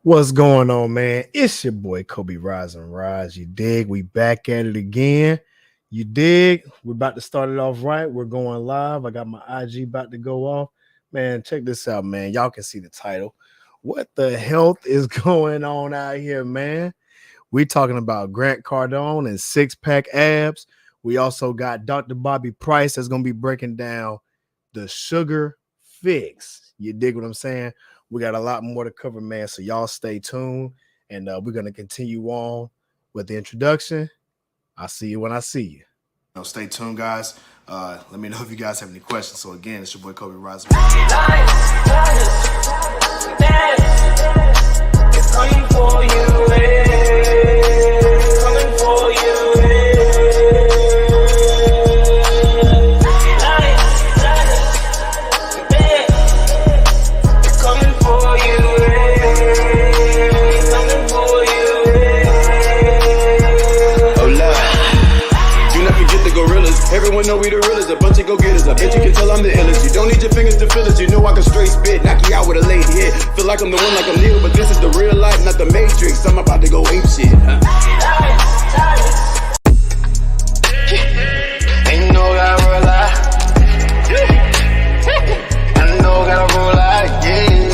What's going on, man? It's your boy Cobe Rise and Rise. You dig? We back at it again. You dig? We're about to start it off right. We're going live. I got my IG about to go off. Man, check this out, man. Y'all can see the title. What the health is going on out here, man? We're talking about Grant Cardone and six-pack abs. We also got Dr. Bobby Price that's going to be breaking down the sugar fix. You dig what I'm saying? We got a lot more to cover, man. So y'all stay tuned, and we're gonna continue on with the introduction. I'll see you when I see you. Stay tuned, guys. Let me know if you guys have any questions. So again, it's your boy Cobe Rise. It's coming for you. Coming for you. Everyone know we the realest, a bunch of go-getters. I bet you can tell I'm the illest. You don't need your fingers to feel it. You know I can straight spit, knock you out with a lady hit. Feel like I'm the one, like I'm Neo, but this is the real life, not the Matrix. I'm about to go ape shit. Ain't you know gotta roll like, I know gotta roll like, yeah.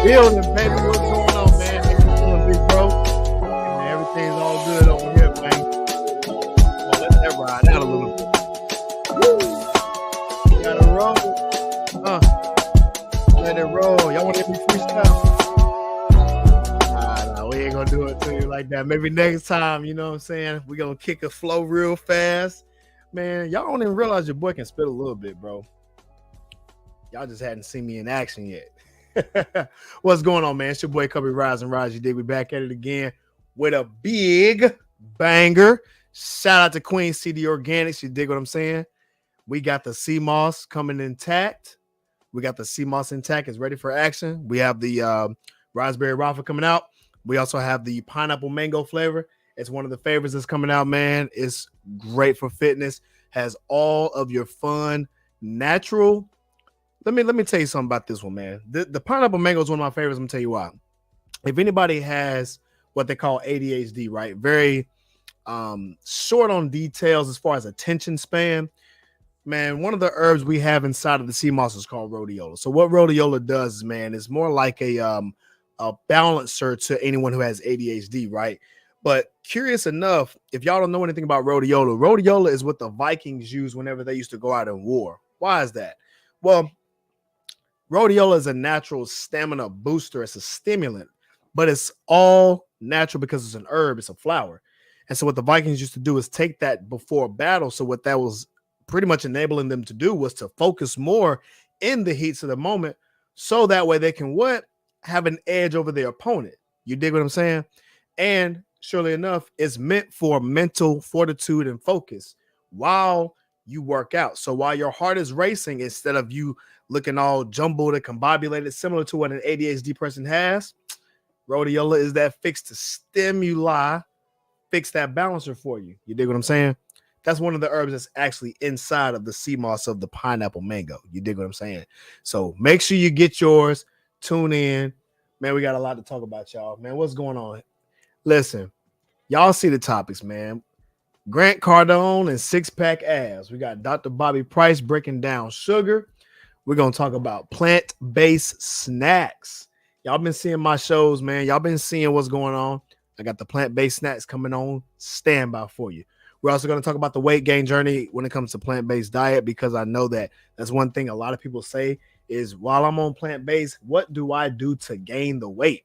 Building, baby. What's going on, man? How you doing, big bro? And everything's all good over here, man. Well, let that ride out a little bit. Woo! Gotta roll. Let it roll. Y'all want to hit me freestyle? Nah, we ain't gonna do it to you like that. Maybe next time, you know what I'm saying? We're gonna kick a flow real fast. Man, y'all don't even realize your boy can spit a little bit, bro. Y'all just hadn't seen me in action yet. What's going on, man? It's your boy Cobe Rise and Rise. You dig? We back at it again with a big banger. Shout out to Queen CD Organics. You dig what I'm saying? We got the sea moss coming intact. We got the sea moss intact. It's ready for action. We have the raspberry raffle coming out. We also have the pineapple mango flavor. It's one of the favorites that's coming out, man. It's great for fitness. Has all of your fun, natural. Let me tell you something about this one, man. The pineapple mango is one of my favorites. I'm gonna tell you why. If anybody has what they call ADHD, right? Very short on details as far as attention span, man, one of the herbs we have inside of the sea moss is called rhodiola. So what rhodiola does is, man, it's more like a balancer to anyone who has ADHD, right? But curious enough, if y'all don't know anything about rhodiola is what the Vikings used whenever they used to go out in war. Why is that? Well, rhodiola is a natural stamina booster. It's a stimulant, but it's all natural because it's an herb. It's a flower. And so what the Vikings used to do is take that before battle. So what that was pretty much enabling them to do was to focus more in the heats of the moment. So that way they can what? Have an edge over their opponent. You dig what I'm saying? And surely enough, it's meant for mental fortitude and focus while you work out. So while your heart is racing, instead of you looking all jumbled and combobulated, similar to what an ADHD person has, rhodiola is that fix to stimuli, fix that balancer for you. You dig what I'm saying? That's one of the herbs that's actually inside of the sea moss of the pineapple mango. You dig what I'm saying? So make sure you get yours. Tune in. Man, we got a lot to talk about, y'all. Man, what's going on? Listen, y'all see the topics, man. Grant Cardone and six-pack abs. We got Dr. Bobby Price breaking down sugar. We're going to talk about plant-based snacks. Y'all been seeing my shows, man. Y'all been seeing what's going on. I got the plant-based snacks coming on standby for you. We're also going to talk about the weight gain journey when it comes to plant-based diet, because I know that that's one thing a lot of people say is, while I'm on plant-based, what do I do to gain the weight?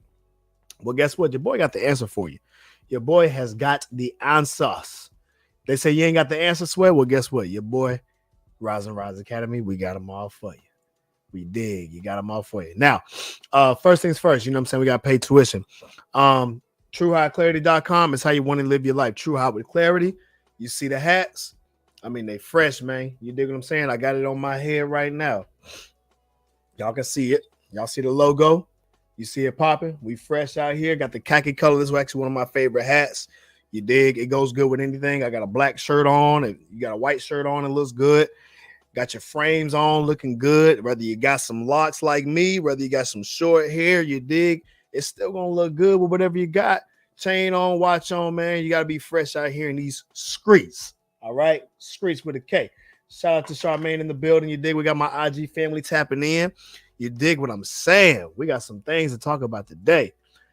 Well, guess what? Your boy got the answer for you. Your boy has got the answers. They say you ain't got the answer, swear. Well, guess what? Your boy, Rise and Rise Academy, we got them all for you. We dig. You got them all for you. Now, first things first, you know what I'm saying? We got to pay tuition. TrueHighClarity.com is how you want to live your life. True High with Clarity. You see the hats? I mean, they fresh, man. You dig what I'm saying? I got it on my head right now. Y'all can see it. Y'all see the logo? You see it popping? We fresh out here. Got the khaki color. This is actually one of my favorite hats. You dig? It goes good with anything. I got a black shirt on, and you got a white shirt on. It looks good. Got your frames on, looking good. Whether you got some locks like me, whether you got some short hair, you dig, it's still gonna look good with whatever you got. Chain on, watch on, man. You gotta be fresh out here in these streets. All right, streets with a K. Shout out to Charmaine in the building. You dig? We got my IG family tapping in. You dig what I'm saying? We got some things to talk about today.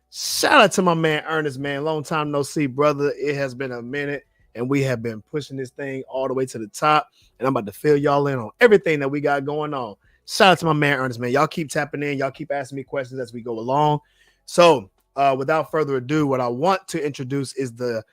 Shout out to my man Ernest, man. Long time no see, brother. It has been a minute, and we have been pushing this thing all the way to the top. And I'm about to fill y'all in on everything that we got going on. Shout out to my man Ernest, man. Y'all keep tapping in. Y'all keep asking me questions as we go along. So without further ado, what I want to introduce is the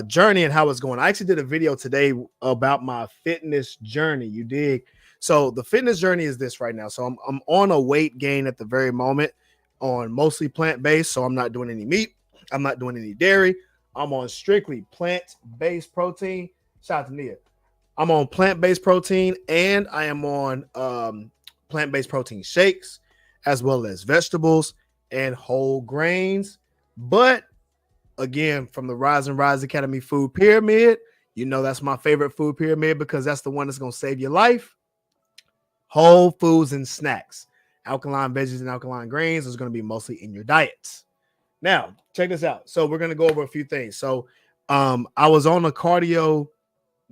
journey and how it's going. I actually did a video today about my fitness journey. You dig? So the fitness journey is this right now. So I'm on a weight gain at the very moment, on mostly plant-based. So I'm not doing any meat. I'm not doing any dairy. I'm on strictly plant-based protein. Shout out to Nia. I'm on plant-based protein, and I am on plant-based protein shakes, as well as vegetables and whole grains. But again, from the Rise and Rise Academy food pyramid, you know that's my favorite food pyramid, because that's the one that's going to save your life. Whole foods and snacks. Alkaline veggies and alkaline grains is going to be mostly in your diets. Now, check this out. So we're going to go over a few things. So I was on a cardio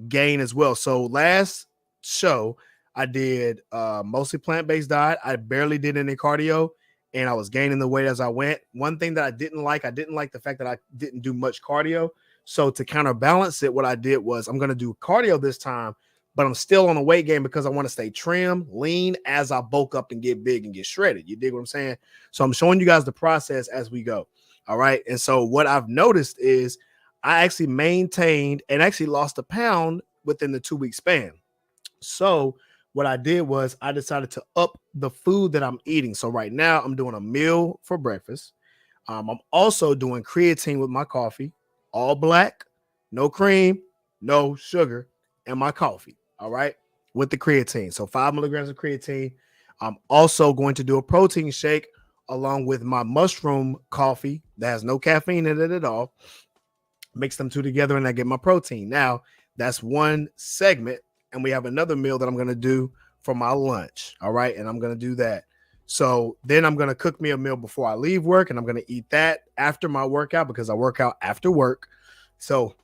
gain as well. So last show, I did mostly plant-based diet. I barely did any cardio, and I was gaining the weight as I went. One thing that I didn't like the fact that I didn't do much cardio. So to counterbalance it, what I did was I'm going to do cardio this time, but I'm still on a weight gain because I want to stay trim, lean as I bulk up and get big and get shredded. You dig what I'm saying? So I'm showing you guys the process as we go. All right. And so what I've noticed is I actually maintained and actually lost a pound within the 2-week span. So what I did was I decided to up the food that I'm eating. So right now I'm doing a meal for breakfast. I'm also doing creatine with my coffee, all black, no cream, no sugar, and my coffee. All right. With the creatine. So 5 milligrams of creatine. I'm also going to do a protein shake along with my mushroom coffee that has no caffeine in it at all. Mix them two together and I get my protein. Now, that's one segment. And we have another meal that I'm going to do for my lunch. All right. And I'm going to do that. So then I'm going to cook me a meal before I leave work. And I'm going to eat that after my workout because I work out after work. So,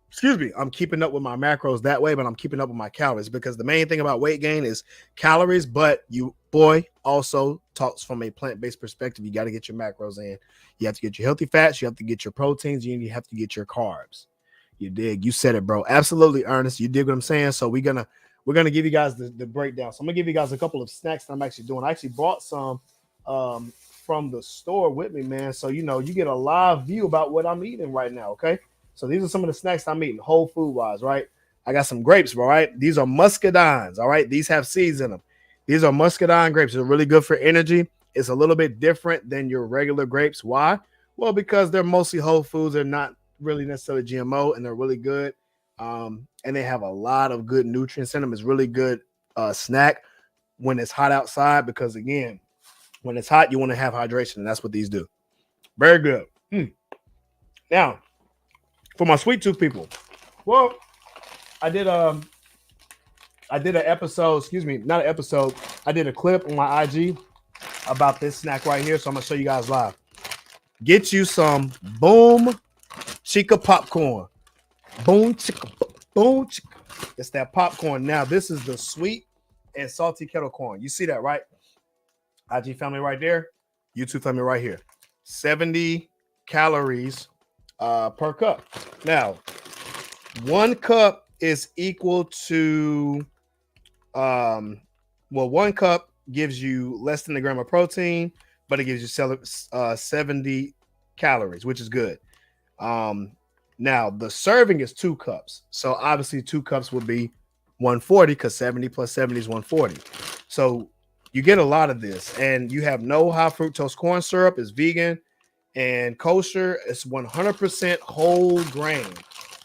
excuse me, I'm keeping up with my macros that way, but I'm keeping up with my calories, because the main thing about weight gain is calories. But you, boy, also talks from a plant-based perspective. You got to get your macros in. You have to get your healthy fats. You have to get your proteins. You have to get your carbs. You dig? You said it, bro. Absolutely, Ernest. You dig what I'm saying? So we're gonna give you guys the breakdown. So I'm gonna give you guys a couple of snacks that I'm actually doing. I actually bought some from the store with me, man. So you get a live view about what I'm eating right now. Okay. So these are some of the snacks I'm eating, whole food wise, right? I got some grapes, all right? These are muscadines, all right? These have seeds in them. These are muscadine grapes. They're really good for energy. It's a little bit different than your regular grapes. Why? Well, because they're mostly whole foods. They're not really necessarily GMO, and they're really good. And they have a lot of good nutrients in them. It's really good snack when it's hot outside, because, again, when it's hot, you want to have hydration, and that's what these do. Very good. Now, for my sweet tooth people, well, I did an episode, not an episode. I did a clip on my IG about this snack right here, so I'm going to show you guys live. Get you some Boom Chica popcorn. Boom Chica, Boom Chica. It's that popcorn. Now, this is the sweet and salty kettle corn. You see that, right? IG family right there. YouTube family right here. 70 calories per cup. Now, 1 cup is equal to well, 1 cup gives you less than a gram of protein, but it gives you 70 calories, which is good. Now the serving is 2 cups, so obviously 2 cups would be 140 because 70 plus 70 is 140. So you get a lot of this, and you have no high fructose corn syrup. It's vegan and kosher. It's 100% whole grain.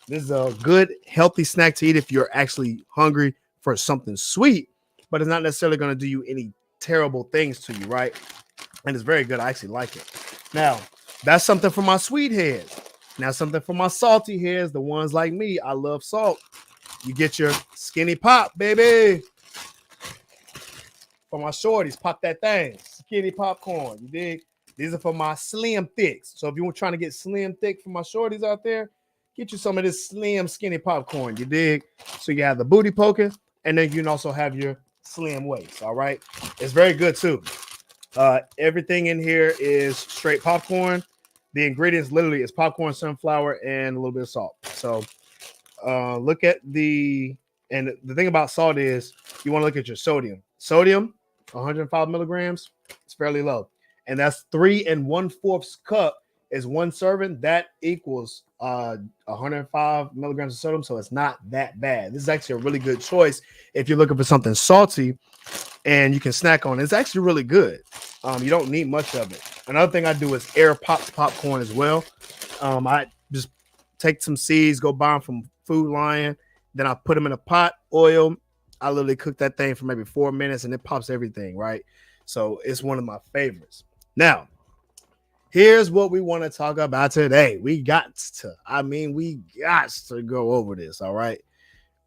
This is a good, healthy snack to eat if you're actually hungry for something sweet, but it's not necessarily going to do you any terrible things to you, right? And it's very good. I actually like it. Now, that's something for my sweet heads. Now, something for my salty heads, the ones like me. I love salt. You get your skinny pop, baby. For my shorties, pop that thing. Skinny popcorn. You dig? These are for my slim thicks. So if you're trying to get slim thick for my shorties out there, get you some of this slim skinny popcorn. You dig? So you have the booty poking, and then you can also have your slim waist. All right. It's very good too. Everything in here is straight popcorn. The ingredients literally is popcorn, sunflower, and a little bit of salt. So look at the thing about salt is you want to look at your sodium. Sodium, 105 milligrams, it's fairly low. And that's 3 1/4 cup is 1 serving. That equals 105 milligrams of sodium. So it's not that bad. This is actually a really good choice if you're looking for something salty and you can snack on it. It's actually really good. You don't need much of it. Another thing I do is air pop popcorn as well. I just take some seeds, go buy them from Food Lion. Then I put them in a pot, oil. I literally cook that thing for maybe 4 minutes and it pops everything, right? So it's one of my favorites. Now, here's what we want to talk about today. We got to go over this, all right?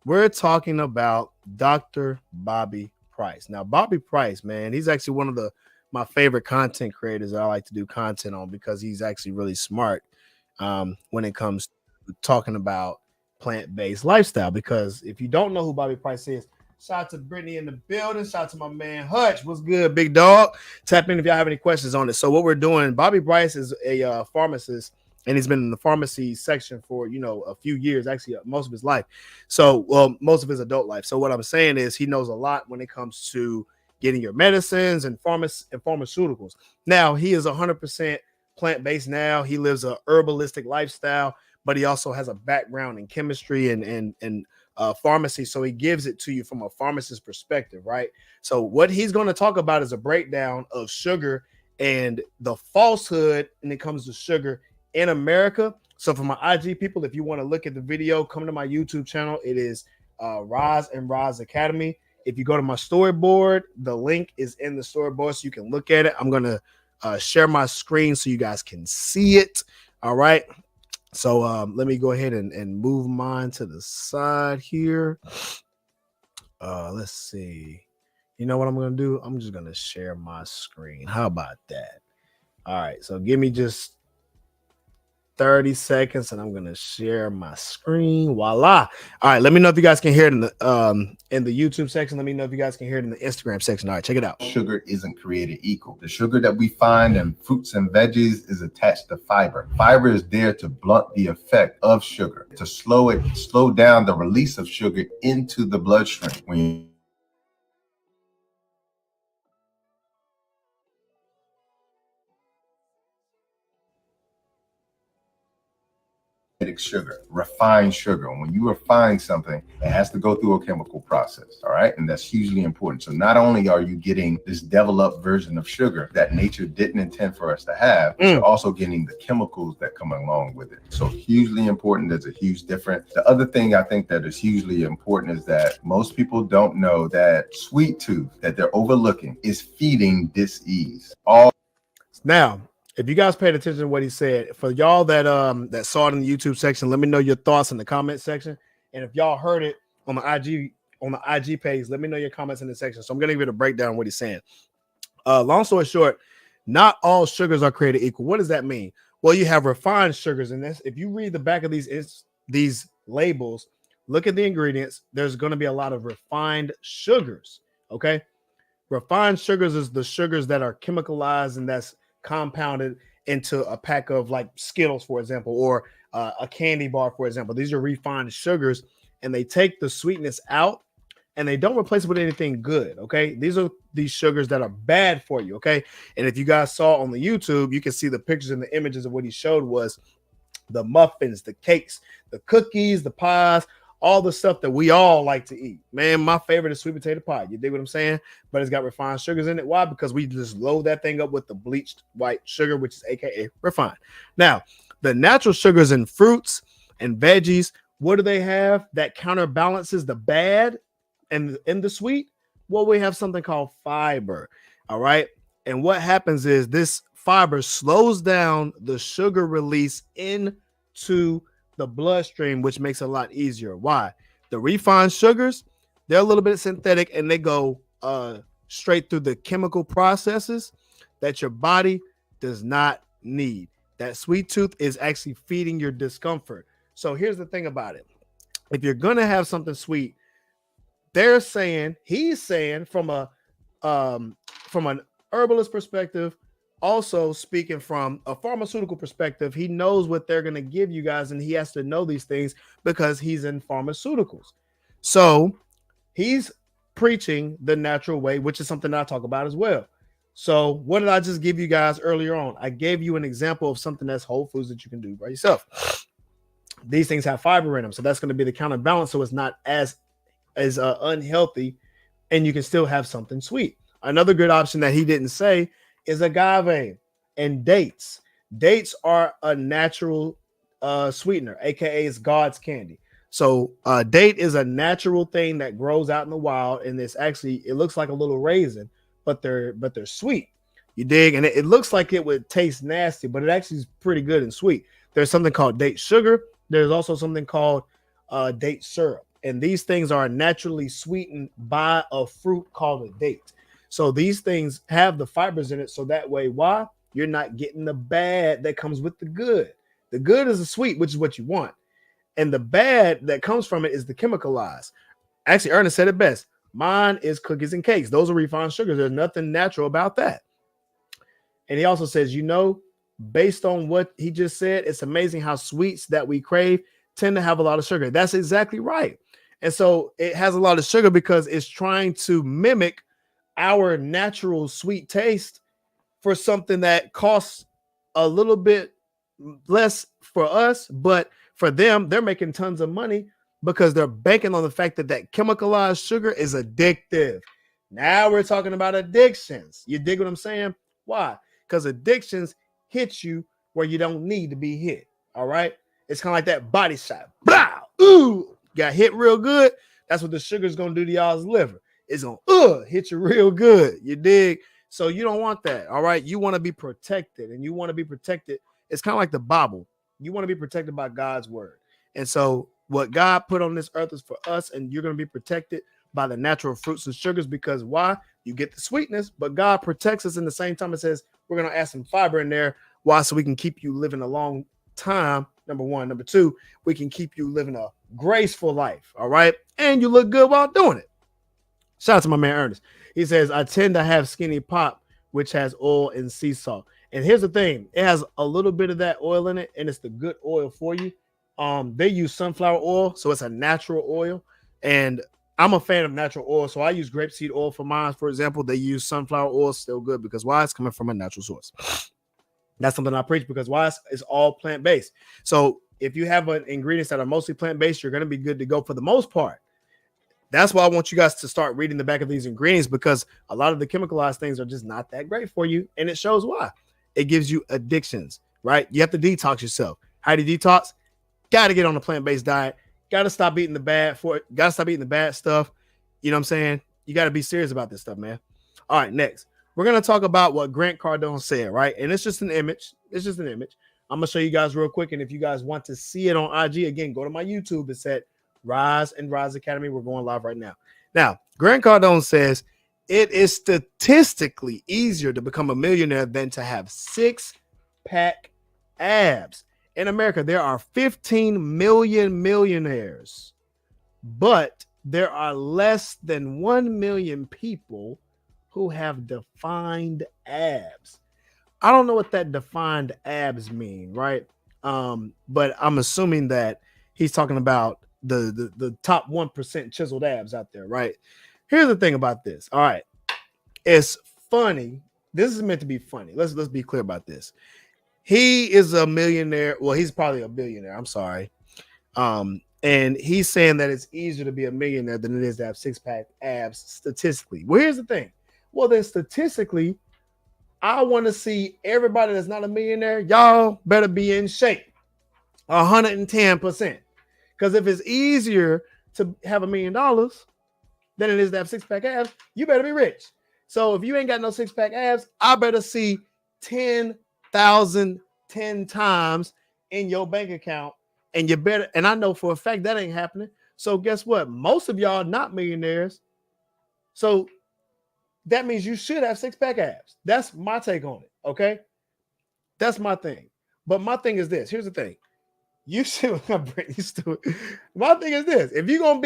We're talking about Dr. Bobby Price. Now, Bobby Price, man, he's actually one of my favorite content creators that I like to do content on because he's actually really smart when it comes to talking about plant-based lifestyle. Because if you don't know who Bobby Price is, shout out to Brittany in the building. Shout out to my man Hutch. What's good, big dog? Tap in if y'all have any questions on it. So what we're doing, Bobby Price is a pharmacist, and he's been in the pharmacy section for, a few years, actually most of his life. So, well, most of his adult life. So what I'm saying is he knows a lot when it comes to getting your medicines and pharmaceuticals. Now, he is 100% plant-based now. He lives a herbalistic lifestyle, but he also has a background in chemistry and pharmacy. So he gives it to you from a pharmacist perspective, right? So what he's going to talk about is a breakdown of sugar and the falsehood when it comes to sugar in America. So for my IG people, if you want to look at the video, come to my YouTube channel. It is Rise and Rise Academy. If you go to my storyboard, the link is in the storyboard so you can look at it. I'm going to share my screen so you guys can see it. All right. So let me go ahead and move mine to the side here. Let's see. You know what I'm going to do? I'm just going to share my screen. How about that? All right. So give me just 30 seconds and I'm going to share my screen. Voila. All right. Let me know if you guys can hear it in the YouTube section. Let me know if you guys can hear it in the Instagram section. All right. Check it out. Sugar isn't created equal. The sugar that we find in fruits and veggies is attached to fiber. Fiber is there to blunt the effect of sugar, to slow down the release of sugar into the bloodstream. When you sugar, refined sugar. When you refine something, it has to go through a chemical process, all right? And that's hugely important. So not only are you getting this developed version of sugar that nature didn't intend for us to have, but you're also getting the chemicals that come along with it. So hugely important. There's a huge difference. The other thing I think that is hugely important is that most people don't know that sweet tooth that they're overlooking is feeding dis-ease. Now, if you guys paid attention to what he said, for y'all that saw it in the YouTube section, let me know your thoughts in the comment section. And if y'all heard it on the IG page, let me know your comments in the section. So I'm gonna give it a breakdown of what he's saying. Long story short, not all sugars are created equal. What does that mean? Well, you have refined sugars in this. If you read the back of these labels, look at the ingredients. There's going to be a lot of refined sugars. Okay, refined sugars is the sugars that are chemicalized and that's compounded into a pack of like Skittles, for example, or a candy bar, for example. These are refined sugars, and they take the sweetness out and they don't replace it with anything good. Okay, these are these sugars that are bad for you. Okay, and if you guys saw on the YouTube, you can see the pictures and the images of what he showed was the muffins, the cakes, the cookies, the pies, all the stuff that we all like to eat. Man, my favorite is sweet potato pie. You dig what I'm saying? But it's got refined sugars in it. Why? Because we just load that thing up with the bleached white sugar, which is AKA refined. Now, the natural sugars in fruits and veggies, what do they have that counterbalances the bad and in the sweet? Well, we have something called fiber. All right. And what happens is this fiber slows down the sugar release into the bloodstream, which makes it a lot easier. Why? The refined sugars, they're a little bit synthetic and they go straight through the chemical processes that your body does not need. That sweet tooth is actually feeding your discomfort. So here's the thing about it. If you're going to have something sweet, he's saying from an herbalist perspective, also speaking from a pharmaceutical perspective, he knows what they're going to give you guys, and he has to know these things because he's in pharmaceuticals. So he's preaching the natural way, which is something that I talk about as well. So what did I just give you guys earlier on? I gave you an example of something that's whole foods that you can do by yourself. These things have fiber in them, so that's going to be the counterbalance, so it's not as unhealthy, and you can still have something sweet. Another good option that he didn't say is agave and dates. Dates are a natural sweetener, aka it's God's candy. So date is a natural thing that grows out in the wild, and it looks like a little raisin, but they're sweet. You dig? And it looks like it would taste nasty, but it actually is pretty good and sweet. There's something called date sugar. There's also something called date syrup, and these things are naturally sweetened by a fruit called a date. So these things have the fibers in it. So that way, why? You're not getting the bad that comes with the good. The good is the sweet, which is what you want. And the bad that comes from it is the chemicalized. Actually, Ernest said it best. Mine is cookies and cakes. Those are refined sugars. There's nothing natural about that. And he also says, based on what he just said, it's amazing how sweets that we crave tend to have a lot of sugar. That's exactly right. And so it has a lot of sugar because it's trying to mimic our natural sweet taste for something that costs a little bit less for us, but for them, they're making tons of money because they're banking on the fact that chemicalized sugar is addictive. Now we're talking about addictions. You dig what I'm saying? Why? Because addictions hit you where you don't need to be hit. All right. It's kind of like that body shot. Blah! Ooh, got hit real good. That's what the sugar's going to do to y'all's liver. It's going to hit you real good. You dig? So you don't want that. All right. You want to be protected, and you want to be protected. It's kind of like the Bible. You want to be protected by God's word. And so what God put on this earth is for us, and you're going to be protected by the natural fruits and sugars because why? You get the sweetness, but God protects us in the same time. It says we're going to add some fiber in there. Why? So we can keep you living a long time. Number one. Number two, we can keep you living a graceful life. All right. And you look good while doing it. Shout out to my man Ernest. He says, I tend to have skinny pop, which has oil and sea salt. And here's the thing. It has a little bit of that oil in it, and it's the good oil for you. They use sunflower oil, so it's a natural oil. And I'm a fan of natural oil, so I use grapeseed oil for mine. For example, they use sunflower oil, still good because why? It's coming from a natural source. That's something I preach because why? It's all plant-based. So if you have ingredients that are mostly plant-based, you're going to be good to go for the most part. That's why I want you guys to start reading the back of these ingredients because a lot of the chemicalized things are just not that great for you. And it shows why. It gives you addictions, right? You have to detox yourself. How do you detox? Got to get on a plant-based diet. Got to stop eating the bad stuff. You know what I'm saying? You got to be serious about this stuff, man. All right, next. We're going to talk about what Grant Cardone said, right? And it's just an image. I'm going to show you guys real quick. And if you guys want to see it on IG, again, go to my YouTube. It's at Rise and Rise Academy. We're going live right now. Now, Grant Cardone says it is statistically easier to become a millionaire than to have six-pack abs. In America, there are 15 million millionaires, but there are less than 1 million people who have defined abs. I don't know what that defined abs mean, right? But I'm assuming that he's talking about the top 1% chiseled abs out there, right? Here's the thing about this. All right, it's funny. This is meant to be funny. Let's be clear about this. He is a millionaire. Well, he's probably a billionaire. I'm sorry. And he's saying that it's easier to be a millionaire than it is to have six-pack abs statistically. Well, here's the thing. Well, then statistically, I want to see everybody that's not a millionaire. Y'all better be in shape 110%. Because if it's easier to have $1 million than it is to have six-pack abs, you better be rich. So if you ain't got no six-pack abs, I better see 10,000 10 times in your bank account. And you better, and I know for a fact that ain't happening. So guess what? Most of y'all not millionaires. So that means you should have six-pack abs. That's my take on it. Okay. That's my thing. But my thing is this. Here's the thing. You should my thing is this. If you're gonna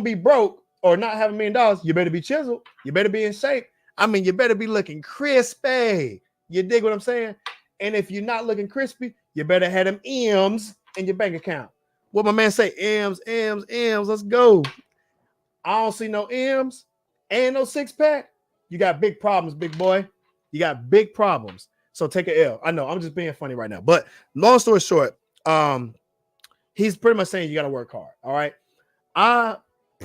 be broke or not have $1 million, you better be chiseled. You better be in shape. I mean, you better be looking crispy. You dig what I'm saying? And if you're not looking crispy, you better have them M's in your bank account. What my man say? M's. Let's go. I don't see no M's and no six-pack. You got big problems, big boy. You got big problems. So take an L. I know I'm just being funny right now. But long story short, he's pretty much saying you got to work hard. All right. I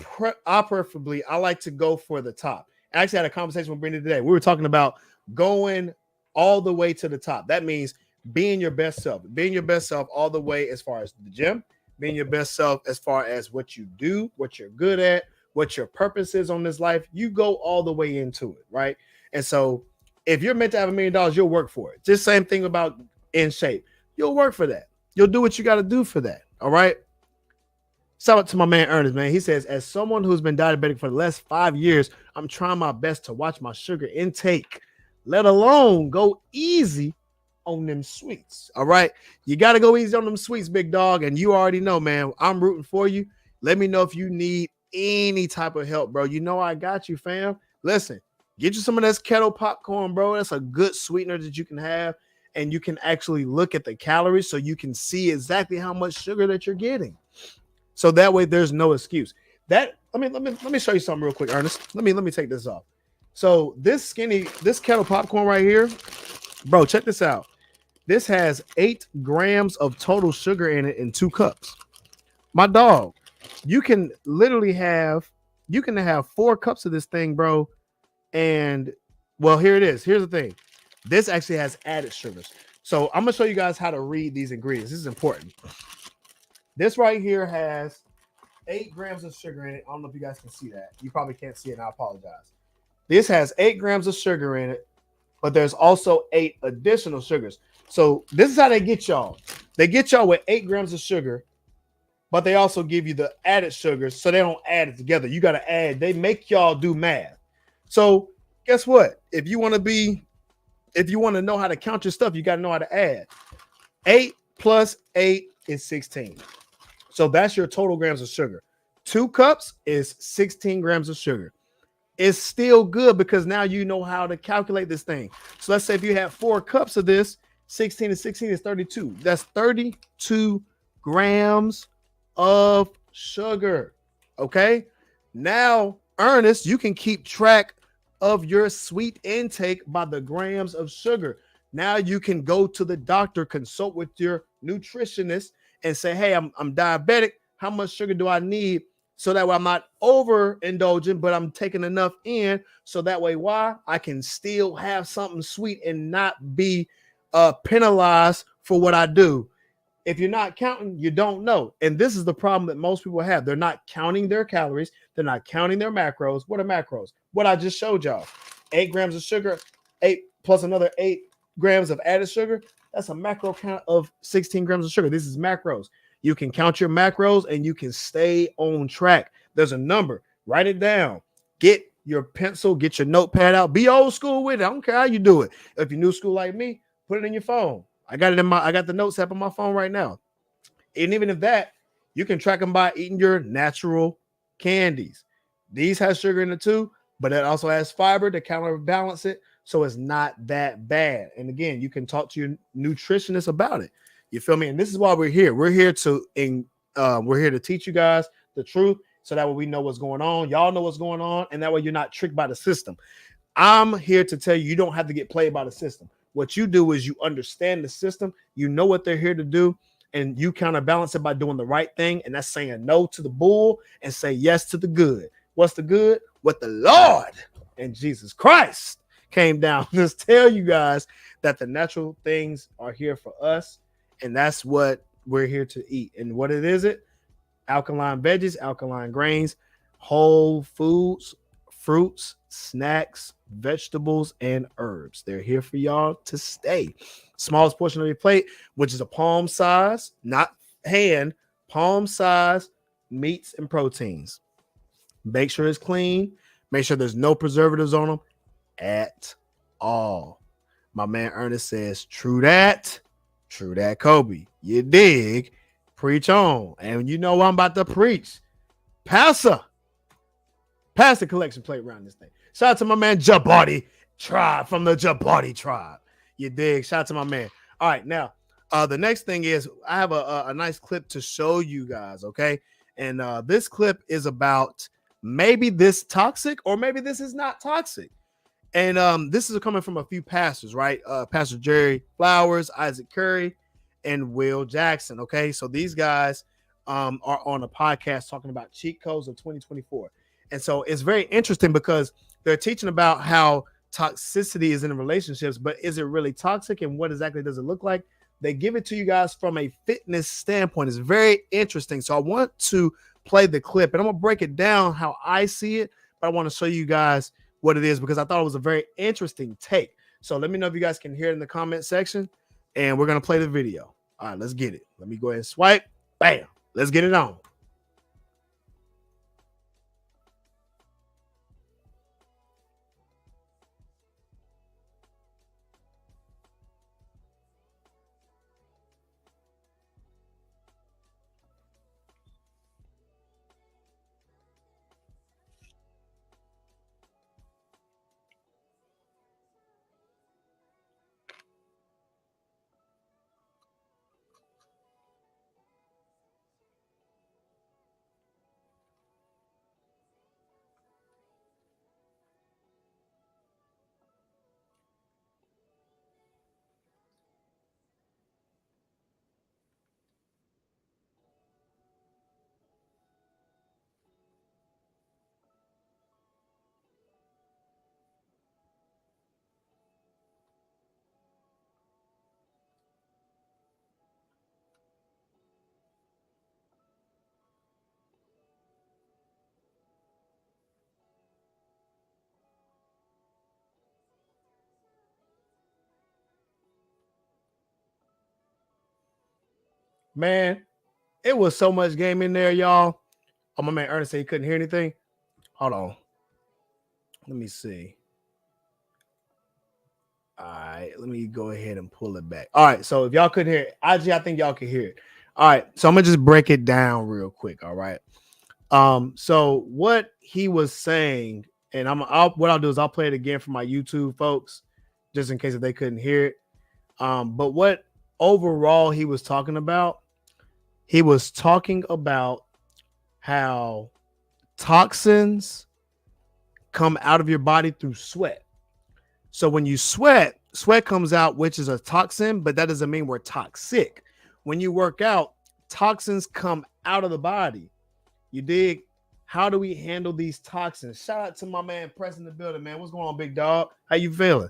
preferably like to go for the top. I actually had a conversation with Brenda today. We were talking about going all the way to the top. That means being your best self all the way as far as the gym, being your best self as far as what you do, what you're good at, what your purpose is on this life. You go all the way into it, right? And so if you're meant to have $1 million, you'll work for it. Just same thing about in shape. You'll work for that. You'll do what you got to do for that. All right. Shout out to my man Ernest, man. He says, as someone who's been diabetic for the last 5 years, I'm trying my best to watch my sugar intake, let alone go easy on them sweets. All right. You got to go easy on them sweets, big dog. And you already know, man, I'm rooting for you. Let me know if you need any type of help, bro. You know, I got you, fam. Listen, get you some of this kettle popcorn, bro. That's a good sweetener that you can have. And you can actually look at the calories so you can see exactly how much sugar that you're getting. So that way there's no excuse. Let me show you something real quick, Ernest. Let me take this off. So this kettle popcorn right here, bro, check this out. This has 8 grams of total sugar in it in 2 cups. My dog, you can literally have 4 cups of this thing, bro. And well, here it is. Here's the thing. This actually has added sugars. So I'm gonna show you guys how to read these ingredients. This is important. This right here has 8 grams of sugar in it. I don't know if you guys can see that. You probably can't see it, and I apologize. This has 8 grams of sugar in it, but there's also 8 additional sugars. So this is how they get y'all. They get y'all with 8 grams of sugar, but they also give you the added sugars, so they don't add it together. You got to add. They make y'all do math. So guess what? If you want to know how to count your stuff, you got to know how to add. 8 plus 8 is 16. So that's your total grams of sugar. 2 cups is 16 grams of sugar. It's still good because now you know how to calculate this thing. So let's say if you have 4 cups of this, 16 and 16 is 32. That's 32 grams of sugar. Okay. Now, Ernest, you can keep track of your sweet intake by the grams of sugar. Now you can go to the doctor, consult with your nutritionist, and say, hey, I'm diabetic. How much sugar do I need? So that way I'm not overindulging, but I'm taking enough in. So that way, why? I can still have something sweet and not be penalized for what I do. If you're not counting, you don't know. And this is the problem that most people have. They're not counting their calories. They're not counting their macros. What are macros? What I just showed y'all. 8 grams of sugar, 8 plus another 8 grams of added sugar. That's a macro count of 16 grams of sugar. This is macros. You can count your macros and you can stay on track. There's a number. Write it down. Get your pencil, get your notepad out. Be old school with it. I don't care how you do it. If you're new school like me, put it in your phone. I got the notes app on my phone right now. And even if that, you can track them by eating your natural candies. These have sugar in it too, but it also has fiber to counterbalance it. So it's not that bad. And again, you can talk to your nutritionist about it. You feel me? And this is why we're here. We're here to teach you guys the truth, so that way we know what's going on. Y'all know what's going on, and that way you're not tricked by the system. I'm here to tell you, you don't have to get played by the system. What you do is you understand the system, you know what they're here to do, and you counterbalance it by doing the right thing. And that's saying no to the bull and say yes to the good. What's the good? What the Lord and Jesus Christ came down to tell you guys, that the natural things are here for us, and that's what we're here to eat. And what it is, alkaline veggies, alkaline grains, whole foods, fruits, snacks, vegetables, and herbs. They're here for y'all to stay. Smallest portion of your plate, which is a palm size, not hand, palm size meats and proteins. Make sure it's clean. Make sure there's no preservatives on them at all. My man Ernest says, true that, Cobe. You dig? Preach on. And you know I'm about to preach. Pass the collection plate around this thing. Shout out to my man Jabati tribe, from the Jabati tribe. You dig? Shout out to my man. All right, now the next thing is I have a nice clip to show you guys, okay? And this clip is about maybe this toxic or maybe this is not toxic. And this is coming from a few pastors, right? Pastor Jerry Flowers, Isaac Curry, and Will Jackson, okay? So these guys are on a podcast talking about cheat codes of 2024. And so it's very interesting because they're teaching about how toxicity is in relationships, but is it really toxic, and what exactly does it look like? They give it to you guys from a fitness standpoint. It's very interesting. So I want to play the clip, and I'm going to break it down how I see it, but I want to show you guys what it is because I thought it was a very interesting take. So let me know if you guys can hear it in the comment section, and we're going to play the video. All right, let's get it. Let me go ahead and swipe. Bam. Let's get it on. Man, it was so much game in there, y'all. Oh, my man Ernest said he couldn't hear anything. Hold on. Let me see. All right, let me go ahead and pull it back. All right, so if y'all couldn't hear it, I think y'all can hear it. All right, so I'm gonna just break it down real quick. All right. So what he was saying, and what I'll do is I'll play it again for my YouTube folks, just in case if they couldn't hear it. But what overall he was talking about how toxins come out of your body through sweat. So when you sweat comes out, which is a toxin, but that doesn't mean we're toxic. When you work out, toxins come out of the body. You dig? How do we handle these toxins? Shout out to my man Press in the building, man. What's going on, big dog? How you feeling?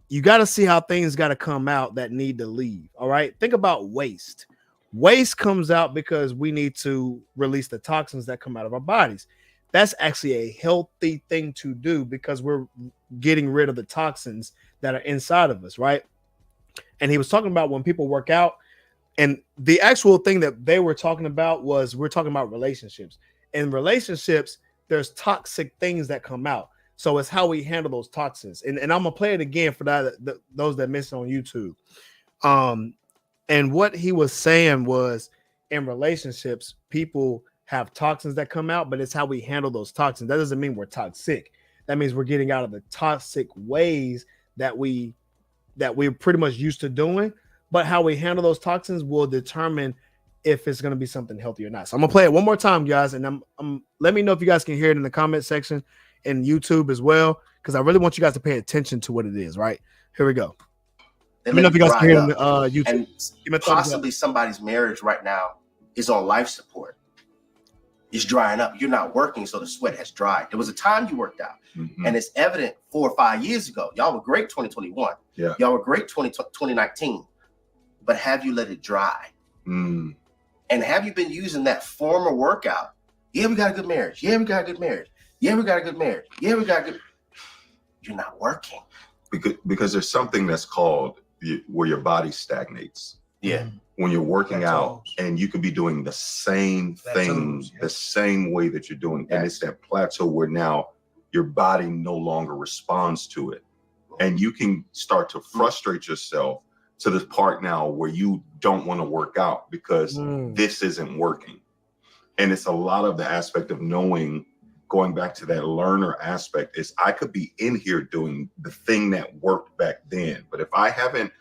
You got to see how things got to come out that need to leave. All right. Think about waste. Waste comes out because we need to release the toxins that come out of our bodies. That's actually a healthy thing to do because we're getting rid of the toxins that are inside of us, right? And he was talking about when people work out, and the actual thing that they were talking about was we're talking about relationships. In relationships, there's toxic things that come out. So it's how we handle those toxins. And I'm going to play it again for those that missed it on YouTube. And what he was saying was in relationships, people have toxins that come out, but it's how we handle those toxins. That doesn't mean we're toxic. That means we're getting out of the toxic ways that we're pretty much used to doing. but how we handle those toxins will determine if it's going to be something healthy or not. So I'm gonna play it one more time, guys, and I'm let me know if you guys can hear it in the comment section and YouTube as well, because I really want you guys to pay attention to what it is. Right, here we go. Let me know if you guys can hear it on YouTube. And possibly somebody's marriage right now is on life support. It's drying up. You're not working, so the sweat has dried. There was a time you worked out, and it's evident 4 or 5 years ago. Y'all were great 2021. Yeah. Y'all were great 2019. But have you let it dry? And have you been using that former workout? Yeah, we got a good marriage. Yeah, we got a good marriage. Yeah, we got a good marriage. Yeah, we got a good. You're not working. Because there's something that's called where your body stagnates. Yeah. When you're working out and you could be doing the same thing, the same way that you're doing. And it's that plateau where now your body no longer responds to it. And you can start to frustrate yourself to the part now where you don't want to work out because this isn't working. And it's a lot of the aspect of knowing, going back to that learner aspect, is I could be in here doing the thing that worked back then. But if I haven't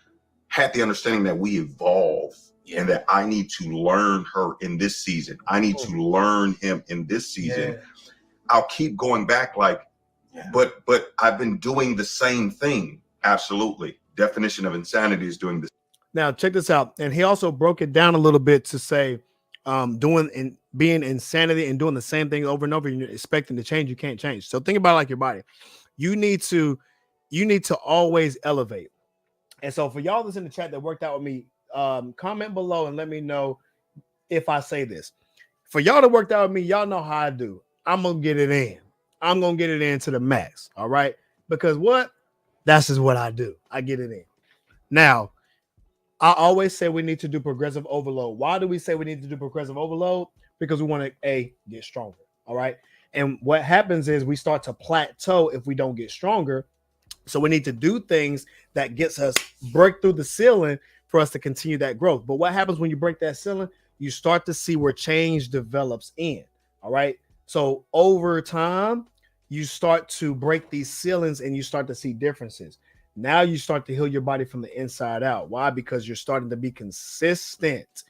had the understanding that we evolve and that I need to learn her in this season, I need to learn him in this season, I'll keep going back like, but I've been doing the same thing. Absolutely. Definition of insanity is doing this. Now check this out. And he also broke it down a little bit to say doing and being insanity and doing the same thing over and over, and you're expecting to change, you can't change. So think about it like your body. You need to always elevate. And so for y'all that's in the chat that worked out with me, comment below and let me know if I say this. For y'all that worked out with me, y'all know how I do. I'm gonna get it in. I'm gonna get it in to the max. All right. Because what? That's just what I do. I get it in. Now, I always say we need to do progressive overload. Why do we say we need to do progressive overload? Because we want to get stronger. All right. And what happens is we start to plateau if we don't get stronger. So we need to do things that gets us break through the ceiling for us to continue that growth. But what happens when you break that ceiling? You start to see where change develops in. All right. So over time, you start to break these ceilings and you start to see differences. Now you start to heal your body from the inside out. Why? Because you're starting to be consistent.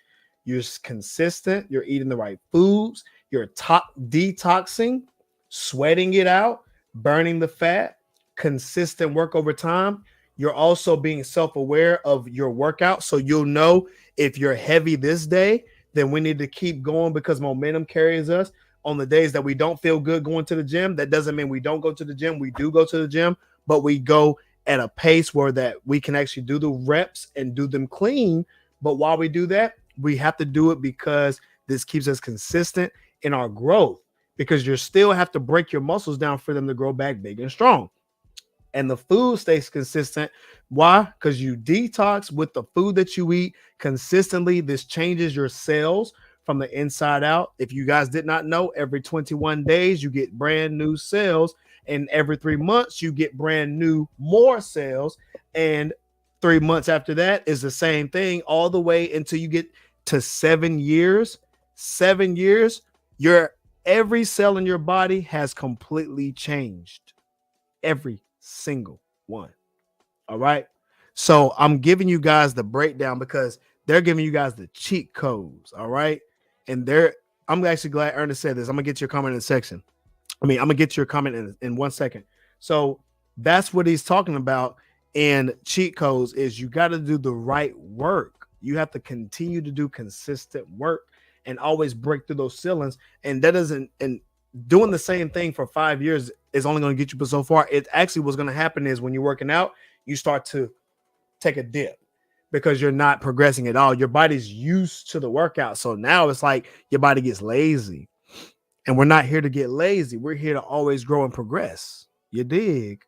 You're consistent. You're eating the right foods. You're detoxing, sweating it out, burning the fat, consistent work over time. You're also being self-aware of your workout. So you'll know if you're heavy this day, then we need to keep going because momentum carries us. On the days that we don't feel good going to the gym, that doesn't mean we don't go to the gym. We do go to the gym, but we go at a pace where that we can actually do the reps and do them clean. But while we do that, we have to do it because this keeps us consistent in our growth, because you still have to break your muscles down for them to grow back big and strong. And the food stays consistent. Why? Because you detox with the food that you eat consistently. This changes your cells from the inside out. If you guys did not know, every 21 days you get brand new cells, and every 3 months you get brand new more cells, and 3 months after that is the same thing, all the way until you get to 7 years. 7 years, your every cell in your body has completely changed. Every single one. All right. So I'm giving you guys the breakdown because they're giving you guys the cheat codes. All right. And I'm actually glad Ernest said this. I'm gonna get your comment in the section. I'm gonna get your comment in 1 second. So that's what he's talking about. And cheat codes is you got to do the right work. You have to continue to do consistent work and always break through those ceilings. And that doesn't, and doing the same thing for 5 years is only going to get you so far. It actually what's going to happen is when you're working out, you start to take a dip because you're not progressing at all. Your body's used to the workout. So now it's like your body gets lazy, and we're not here to get lazy. We're here to always grow and progress. You dig?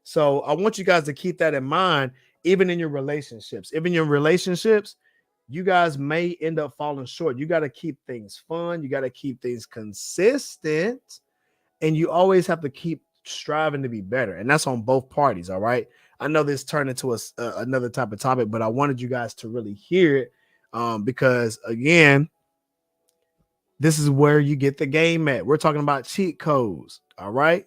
So I want you guys to keep that in mind, even in your relationships. Even in your relationships, you guys may end up falling short. You got to keep things fun. You got to keep things consistent, and you always have to keep striving to be better. And that's on both parties. All right. I know this turned into another type of topic, but I wanted you guys to really hear it because, again, this is where you get the game at. We're talking about cheat codes. All right.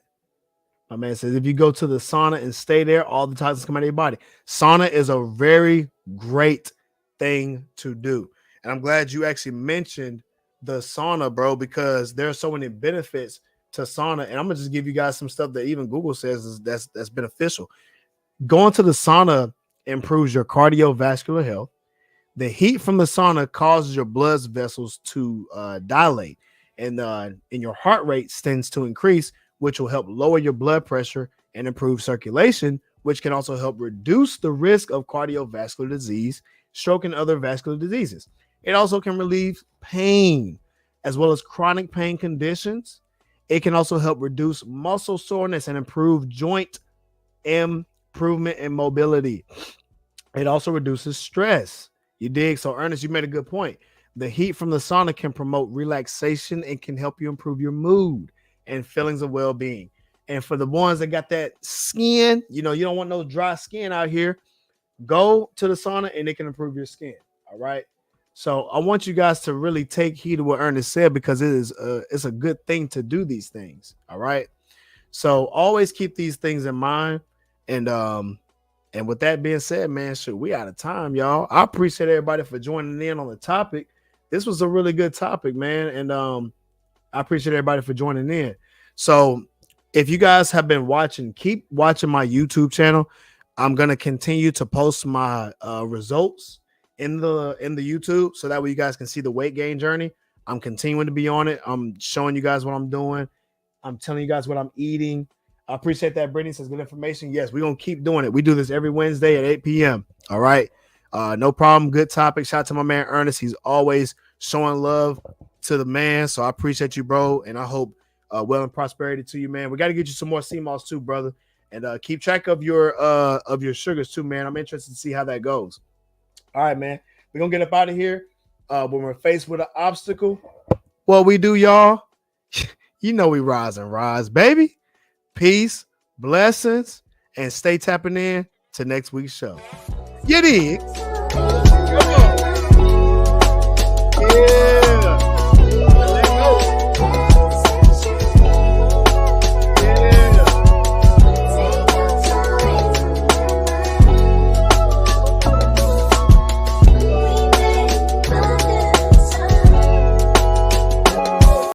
My man says, if you go to the sauna and stay there, all the toxins come out of your body. Sauna is a very great thing to do. And I'm glad you actually mentioned the sauna, bro, because there are so many benefits to sauna. And I'm gonna just give you guys some stuff that even Google says is that's beneficial. Going to the sauna improves your cardiovascular health. The heat from the sauna causes your blood vessels to dilate, and your heart rate tends to increase, which will help lower your blood pressure and improve circulation, which can also help reduce the risk of cardiovascular disease, stroke, and other vascular diseases. It also can relieve pain as well as chronic pain conditions. It can also help reduce muscle soreness and improve joint improvement and mobility. It also reduces stress. You dig? So, Ernest, you made a good point. The heat from the sauna can promote relaxation and can help you improve your mood and feelings of well-being. And for the ones that got that skin, you don't want no dry skin out here, go to the sauna and it can improve your skin. All right. So I want you guys to really take heed of what Ernest said, because it's a good thing to do these things. All right. So always keep these things in mind. And with that being said, man, we out of time, y'all. I appreciate everybody for joining in on the topic. This was a really good topic, man. And I appreciate everybody for joining in. So if you guys have been watching, keep watching my YouTube channel. I'm going to continue to post my results in the YouTube, so that way you guys can see the weight gain journey. I'm continuing to be on it. I'm showing you guys what I'm doing. I'm telling you guys what I'm eating. I appreciate that. Brittany says good information. Yes, we're going to keep doing it. We do this every Wednesday at 8 p.m. All right. No problem. Good topic. Shout out to my man, Ernest. He's always showing love to the man. So I appreciate you, bro. And I hope well and prosperity to you, man. We got to get you some more CMOS too, brother. And keep track of your sugars too, man. I'm interested to see how that goes. All right, man. We're going to get up out of here. When we're faced with an obstacle, what we do, y'all, we rise and rise, baby. Peace, blessings, and stay tapping in to next week's show. You dig?